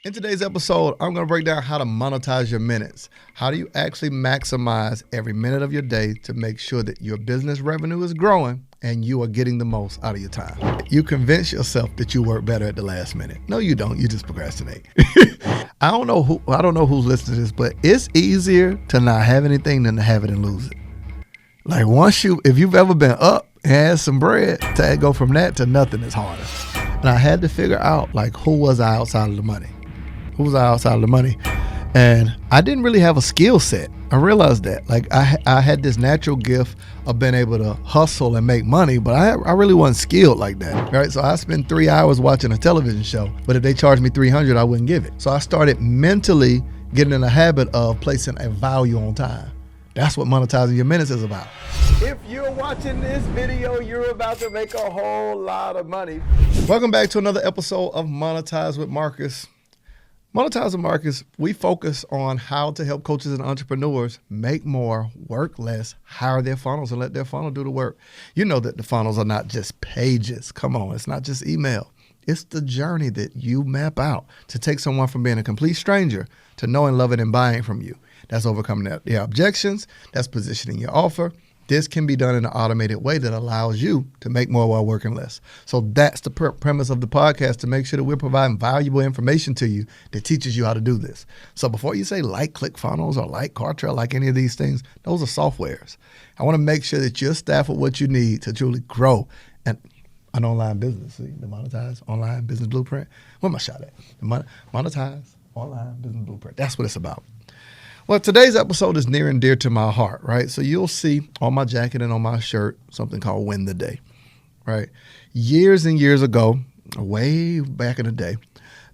In today's episode, I'm going to break down how to monetize your minutes. How do you actually maximize every minute of your day to make sure that your business revenue is growing and you are getting the most out of your time? You convince yourself that you work better at the last minute. No, you don't. You just procrastinate. I don't know who's listening to this, but it's easier to not have anything than to have it and lose it. Like if you've ever been up and had some bread, to go from that to nothing is harder. And I had to figure out who was I outside of the money? Who was I outside of the money? And I didn't really have a skill set. I realized that. I had this natural gift of being able to hustle and make money, but I really wasn't skilled like that, right? So I spent 3 hours watching a television show, but if they charged me $300, I wouldn't give it. So I started mentally getting in the habit of placing a value on time. That's what monetizing your minutes is about. If you're watching this video, you're about to make a whole lot of money. Welcome back to another episode of Monetize with Marcus. Monetize with Marcus, we focus on how to help coaches and entrepreneurs make more, work less, hire their funnels, and let their funnel do the work. You know that the funnels are not just pages. Come on, it's not just email. It's the journey that you map out to take someone from being a complete stranger to knowing, loving, and buying from you. That's overcoming their objections. That's positioning your offer. This can be done in an automated way that allows you to make more while working less. So that's the premise of the podcast, to make sure that we're providing valuable information to you that teaches you how to do this. So before you say ClickFunnels or Cartrail, like any of these things, those are softwares. I want to make sure that you're staffed with what you need to truly grow an online business. See, the Monetize Online Business Blueprint. Where my shot at? The Monetize Online Business Blueprint. That's what it's about. Well, today's episode is near and dear to my heart, right? So you'll see on my jacket and on my shirt something called Win the Day, right? Years and years ago, way back in the day,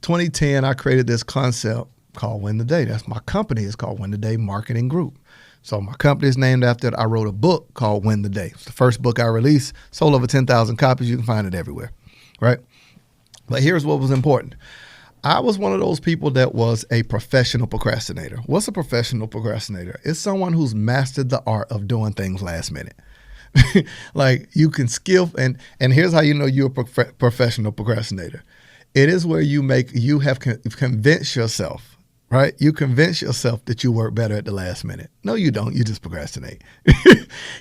2010, I created this concept called Win the Day. That's my company. It's called Win the Day Marketing Group. So my company is named after it. I wrote a book called Win the Day. It's the first book I released, sold over 10,000 copies. You can find it everywhere, right? But here's what was important. I was one of those people that was a professional procrastinator. What's a professional procrastinator? It's someone who's mastered the art of doing things last minute. You can skill, and here's how you know you're a professional procrastinator. It is where you have convinced yourself, right? You convince yourself that you work better at the last minute. No, you don't. You just procrastinate.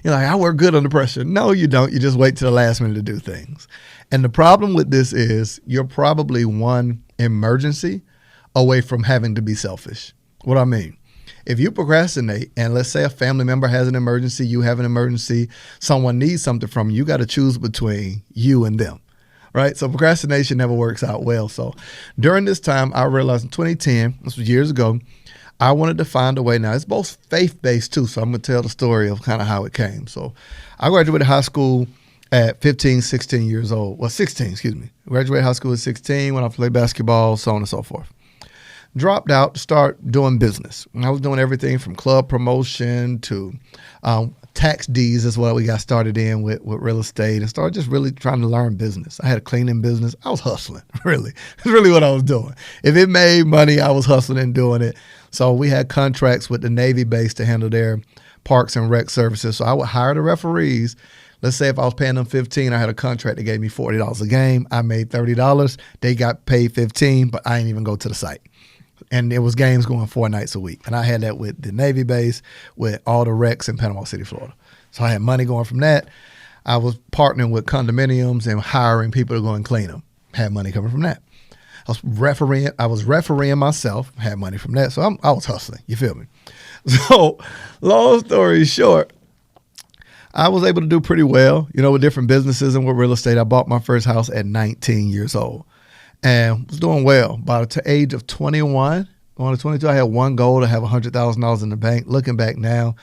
You're like, I work good under pressure. No, you don't. You just wait till the last minute to do things. And the problem with this is you're probably one emergency away from having to be selfish. What I mean, if you procrastinate and let's say a family member has an emergency, you have an emergency, someone needs something from you, you got to choose between you and them, right? So procrastination never works out well. So during this time, I realized in 2010, this was years ago, I wanted to find a way. Now it's both faith-based too. So I'm going to tell the story of kind of how it came. So I graduated high school at 16 years old. Well, 16, excuse me. Graduated high school at 16, went off to play basketball, so on and so forth. Dropped out to start doing business. And I was doing everything from club promotion to tax deeds is what we got started in with real estate, and started just really trying to learn business. I had a cleaning business. I was hustling, really. That's really what I was doing. If it made money, I was hustling and doing it. So we had contracts with the Navy base to handle their parks and rec services. So I would hire the referees. Let's say if I was paying them $15, I had a contract that gave me $40 a game. I made $30. They got paid $15, but I didn't even go to the site. And there was games going 4 nights a week. And I had that with the Navy base, with all the recs in Panama City, Florida. So I had money going from that. I was partnering with condominiums and hiring people to go and clean them. Had money coming from that. I was refereeing myself, had money from that. So I was hustling. You feel me? So long story short, I was able to do pretty well, with different businesses and with real estate. I bought my first house at 19 years old and was doing well. By the age of 21, going to 22, I had one goal to have $100,000 in the bank. Looking back now,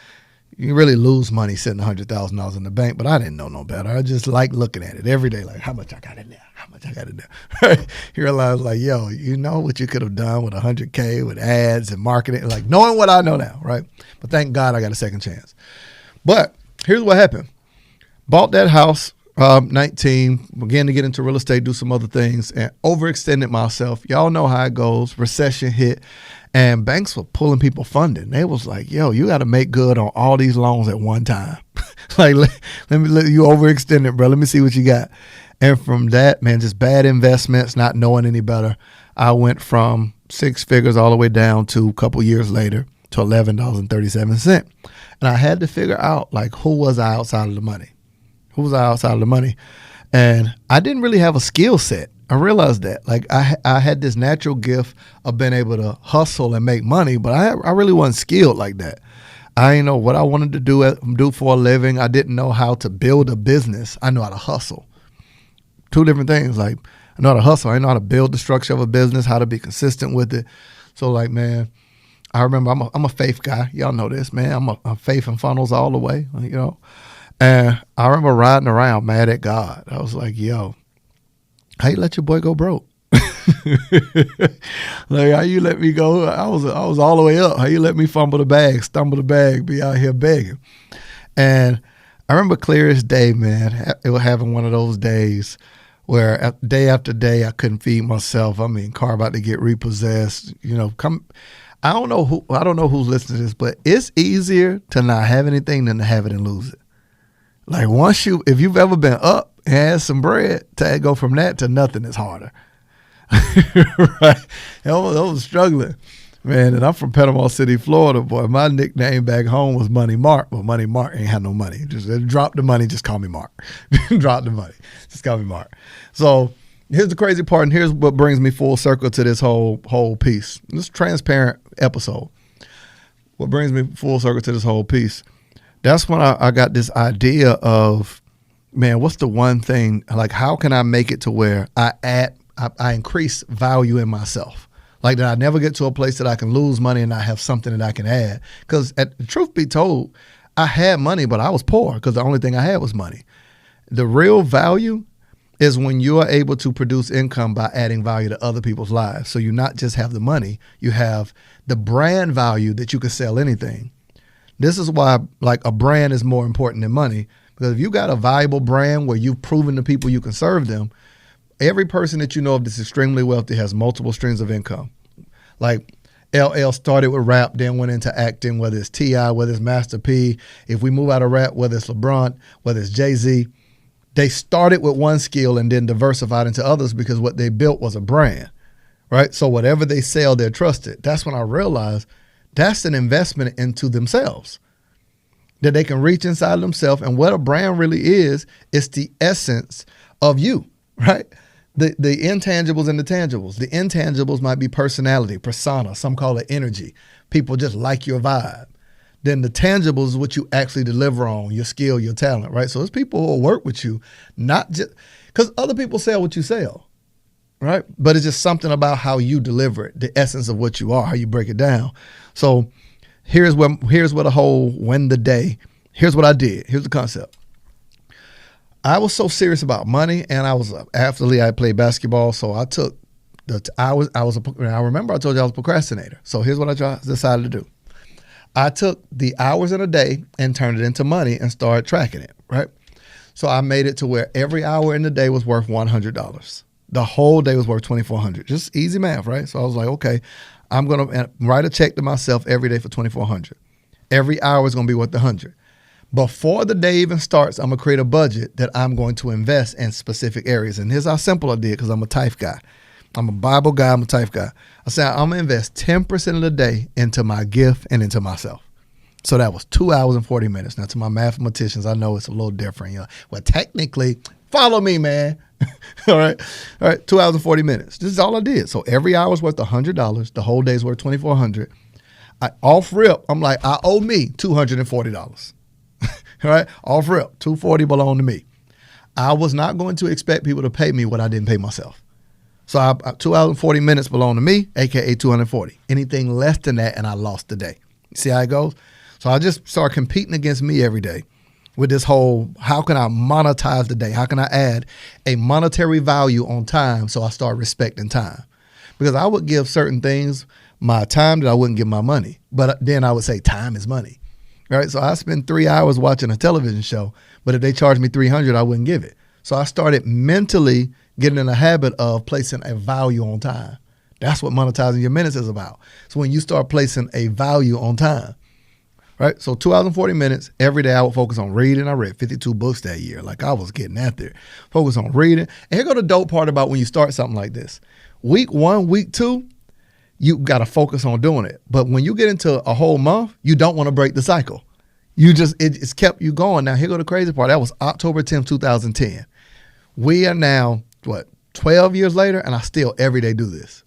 you really lose money sitting $100,000 in the bank, but I didn't know no better. I just like looking at it every day, like how much I got in there, how much I got in there. Right? You realize you know what you could have done with $100K with ads and marketing, like knowing what I know now, right? But thank God I got a second chance. But here's what happened. Bought that house, 19, began to get into real estate, do some other things, and overextended myself. Y'all know how it goes. Recession hit, and banks were pulling people funding. They was like, you got to make good on all these loans at one time. Let you overextended, bro. Let me see what you got. And from that, man, just bad investments, not knowing any better, I went from six figures all the way down to a couple years later to $11.37. And I had to figure out, like, who was I outside of the money? Who was I outside of the money? And I didn't really have a skill set. I realized that. Like, I had this natural gift of being able to hustle and make money, but I really wasn't skilled like that. I didn't know what I wanted to do for a living. I didn't know how to build a business. I know how to hustle. Two different things. Like, I know how to hustle. I know how to build the structure of a business, how to be consistent with it. So, like, man, I remember I'm a faith guy. Y'all know this, man. I'm a faith and funnels all the way, you know. And I remember riding around mad at God. I was like, yo, how you let your boy go broke? Like, how you let me go? I was all the way up. How you let me stumble the bag, be out here begging? And I remember clear as day, man, it was having one of those days where day after day I couldn't feed myself. I mean, car about to get repossessed. You know, I don't know who's listening to this, but it's easier to not have anything than to have it and lose it. Like, if you've ever been up and had some bread, to go from that to nothing is harder. Right? I was struggling, man. And I'm from Panama City, Florida, boy. My nickname back home was Money Mark, but Money Mark ain't had no money. Just drop the money, just call me Mark. Drop the money, just call me Mark. So here's the crazy part, and here's what brings me full circle to this whole piece. This transparent episode. What brings me full circle to this whole piece? That's when I got this idea of, man, what's the one thing, like, how can I make it to where I increase value in myself? Like, that I never get to a place that I can lose money and I have something that I can add. Because truth be told, I had money, but I was poor because the only thing I had was money. The real value is when you are able to produce income by adding value to other people's lives. So you not just have the money, you have the brand value that you can sell anything. This is why, like, a brand is more important than money. Because if you got a valuable brand where you've proven to people you can serve them, every person that you know of that's extremely wealthy has multiple streams of income. Like, LL started with rap, then went into acting, whether it's T.I., whether it's Master P. If we move out of rap, whether it's LeBron, whether it's Jay-Z, they started with one skill and then diversified into others because what they built was a brand, right? So whatever they sell, they're trusted. That's when I realized that's an investment into themselves, that they can reach inside of themselves. And what a brand really is, it's the essence of you, right? The intangibles and the tangibles. The intangibles might be personality, persona. Some call it energy. People just like your vibe. Then the tangibles is what you actually deliver on, your skill, your talent, right? So it's people who will work with you, not just because other people sell what you sell, right? But it's just something about how you deliver it, the essence of what you are, how you break it down. So here's what the whole win the day. Here's what I did. Here's the concept. I was so serious about money, and I was athlete. I played basketball, so I took I remember I told you I was a procrastinator. So here's what I decided to do. I took the hours in a day and turned it into money and started tracking it, right? So I made it to where every hour in the day was worth $100. The whole day was worth $2,400. Just easy math, right? So I was like, okay, I'm going to write a check to myself every day for $2,400. Every hour is going to be worth $100. Before the day even starts, I'm going to create a budget that I'm going to invest in specific areas. And here's how simple I did, because I'm a TIFE guy. I'm a Bible guy. I'm a TIFE guy. I said, I'm going to invest 10% of the day into my gift and into myself. So that was 2 hours and 40 minutes. Now, to my mathematicians, I know it's a little different. You know, well, technically, follow me, man. All right. 2 hours and 40 minutes. This is all I did. So every hour is worth $100. The whole day's worth $2,400. Off rip, I'm like, I owe me $240. All right. Off rip, $240 belong to me. I was not going to expect people to pay me what I didn't pay myself. So 2 hours and 40 minutes belong to me, AKA 240. Anything less than that, and I lost the day. See how it goes? So I just started competing against me every day with this whole, how can I monetize the day? How can I add a monetary value on time? So I started respecting time, because I would give certain things my time that I wouldn't give my money. But then I would say time is money. Right? So I spend 3 hours watching a television show, but if they charge me $300, I wouldn't give it. So I started mentally getting in a habit of placing a value on time. That's what monetizing your minutes is about. So when you start placing a value on time, right? So 2 hours and 40 minutes, every day I would focus on reading. I read 52 books that year. Like, I was getting out there. Focus on reading. And here go the dope part about when you start something like this. Week 1, week 2, you got to focus on doing it. But when you get into a whole month, you don't want to break the cycle. It's kept you going. Now, here go the crazy part. That was October 10th, 2010. We are now, 12 years later, and I still every day do this.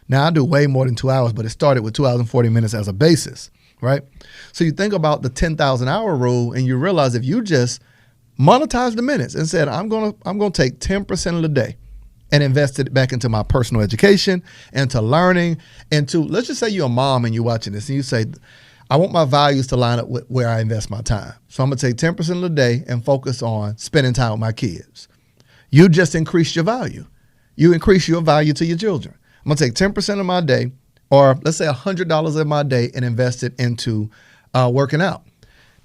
Now, I do way more than 2 hours, but it started with 2 hours and 40 minutes as a basis, right? So you think about the 10,000 hour rule, and you realize if you just monetize the minutes and said, I'm gonna take 10% of the day and invest it back into my personal education, into learning, into, let's just say you're a mom and you're watching this, and you say, I want my values to line up with where I invest my time. So I'm gonna take 10% of the day and focus on spending time with my kids. You just increase your value. You increase your value to your children. I'm gonna take 10% of my day, or let's say $100 of my day, and invest it into working out.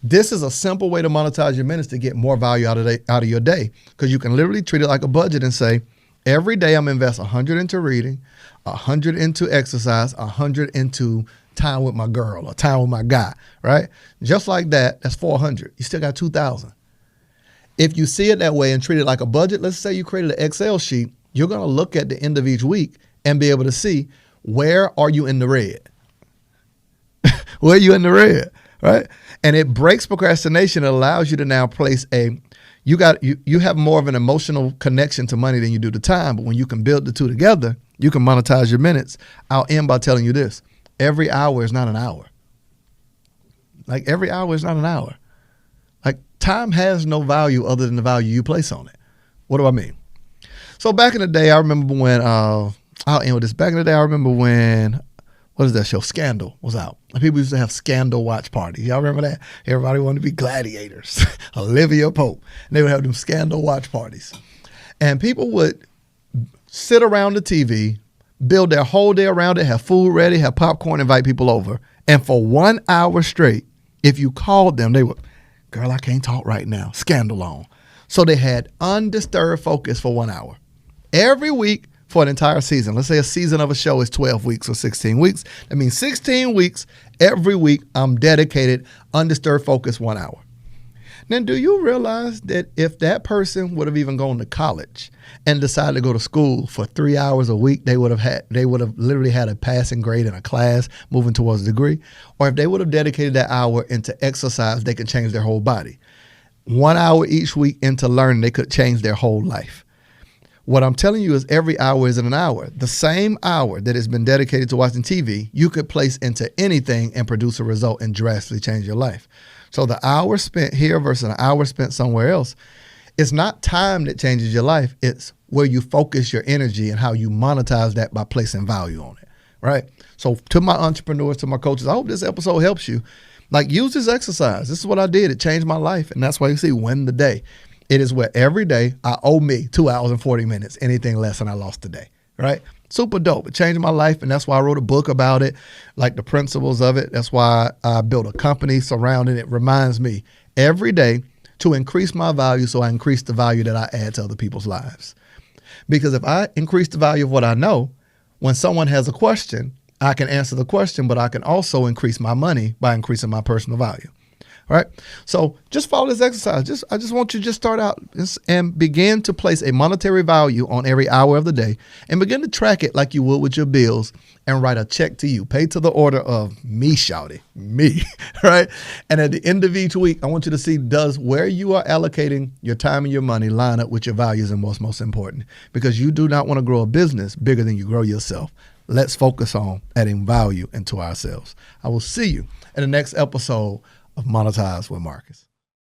This is a simple way to monetize your minutes to get more value out of your day, because you can literally treat it like a budget and say, every day I'm gonna invest 100 into reading, 100 into exercise, 100 into time with my girl or time with my guy, right? Just like that, that's 400. You still got 2,000. If you see it that way and treat it like a budget, let's say you created an Excel sheet, you're gonna look at the end of each week and be able to see, where are you in the red? Where are you in the red, right? And it breaks procrastination. It allows you to now place you have more of an emotional connection to money than you do to time. But when you can build the two together, you can monetize your minutes. I'll end by telling you this. Every hour is not an hour. Like, every hour is not an hour. Like, time has no value other than the value you place on it. What do I mean? So back in the day, I remember when, I'll end with this. Back in the day, I remember when, what is that show? Scandal was out. And people used to have Scandal watch parties. Y'all remember that? Everybody wanted to be gladiators. Olivia Pope. And they would have them Scandal watch parties. And people would sit around the TV, build their whole day around it, have food ready, have popcorn, invite people over. And for 1 hour straight, if you called them, they would, girl, I can't talk right now. Scandal on. So they had undisturbed focus for 1 hour. Every week for an entire season. Let's say a season of a show is 12 weeks or 16 weeks. That means 16 weeks, every week I'm dedicated, undisturbed focus, 1 hour. Then do you realize that if that person would have even gone to college and decided to go to school for 3 hours a week, they would have literally had a passing grade in a class moving towards a degree? Or if they would have dedicated that hour into exercise, they could change their whole body. 1 hour each week into learning, they could change their whole life. What I'm telling you is every hour isn't an hour. The same hour that has been dedicated to watching TV, you could place into anything and produce a result and drastically change your life. So the hour spent here versus an hour spent somewhere else, it's not time that changes your life. It's where you focus your energy and how you monetize that by placing value on it, right? So to my entrepreneurs, to my coaches, I hope this episode helps you. Like, use this exercise. This is what I did. It changed my life. And that's why you see Win the Day. It is where every day I owe me 2 hours and 40 minutes, anything less than I lost today, right? Super dope. It changed my life, and that's why I wrote a book about it, like the principles of it. That's why I built a company surrounding it. Reminds me every day to increase my value so I increase the value that I add to other people's lives. Because if I increase the value of what I know, when someone has a question, I can answer the question, but I can also increase my money by increasing my personal value. All right. So just follow this exercise. I just want you to just start out and begin to place a monetary value on every hour of the day and begin to track it like you would with your bills and write a check to you. Pay to the order of me, shawty, me. Right. And at the end of each week, I want you to see, does where you are allocating your time and your money line up with your values and what's most important? Because you do not want to grow a business bigger than you grow yourself. Let's focus on adding value into ourselves. I will see you in the next episode of Monetize with Marcus.